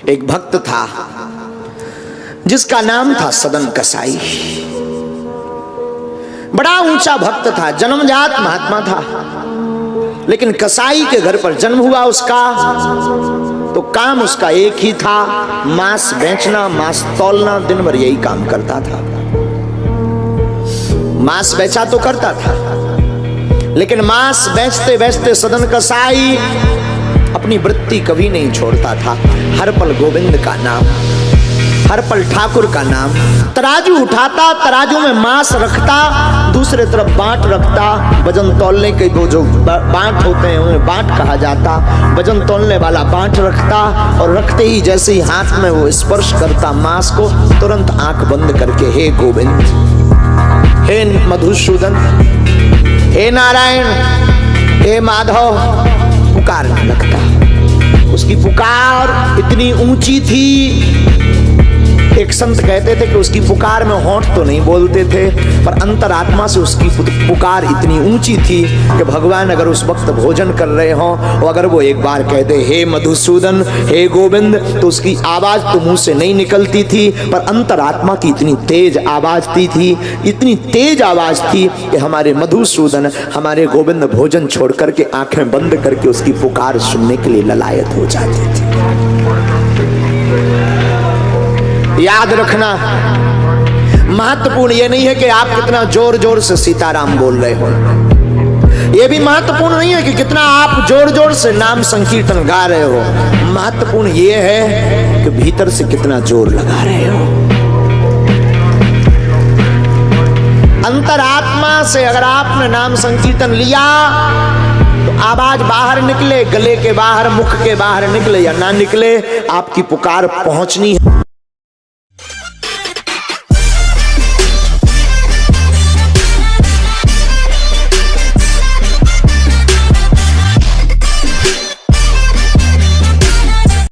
एक भक्त था जिसका नाम था सदन कसाई। बड़ा ऊंचा भक्त था, जन्मजात महात्मा था, लेकिन कसाई के घर पर जन्म हुआ उसका, तो काम उसका एक ही था, मांस बेचना, मांस तौलना, दिन भर यही काम करता था। मांस बेचा तो करता था, लेकिन मांस बेचते बेचते सदन कसाई अपनी वृत्ति कभी नहीं छोड़ता था। हर पल गोविंद का नाम, हर पल ठाकुर का नाम। तराजू उठाता, तराजू में मांस रखता, दूसरे तरफ बांट रखता। वजन तौलने के दो जो बांट होते हैं उन्हें बांट कहा जाता। वजन तौलने वाला बांट रखता, और रखते ही जैसे ही हाथ में वो स्पर्श करता मांस को, तुरंत आंख बंद करके हे गोविंद, हे मधुसूदन, हे नारायण, हे माधव पुकारने लगता। उसकी पुकार इतनी ऊंची थी, एक संत कहते थे कि उसकी पुकार में होंठ तो नहीं बोलते थे, पर अंतरात्मा से उसकी पुकार इतनी ऊंची थी कि भगवान अगर उस वक्त भोजन कर रहे हों और अगर वो एक बार कहते हे मधुसूदन, हे गोविंद, तो उसकी आवाज तो मुंह से नहीं निकलती थी, पर अंतरात्मा की इतनी तेज आवाज थी, इतनी तेज आवाज थी कि हमारे मधुसूदन, हमारे गोविंद भोजन छोड़ करके आंखें बंद करके उसकी पुकार सुनने के लिए ललायत हो जाते थे। याद रखना, महत्वपूर्ण ये नहीं है कि आप कितना जोर जोर से सीताराम बोल रहे हो, ये भी महत्वपूर्ण नहीं है कि कितना आप जोर जोर से नाम संकीर्तन गा रहे हो। महत्वपूर्ण ये है कि भीतर से कितना जोर लगा रहे हो। अंतरात्मा से अगर आपने नाम संकीर्तन लिया तो आवाज बाहर निकले, गले के बाहर, मुख के बाहर निकले या ना निकले, आपकी पुकार पहुंचनी है।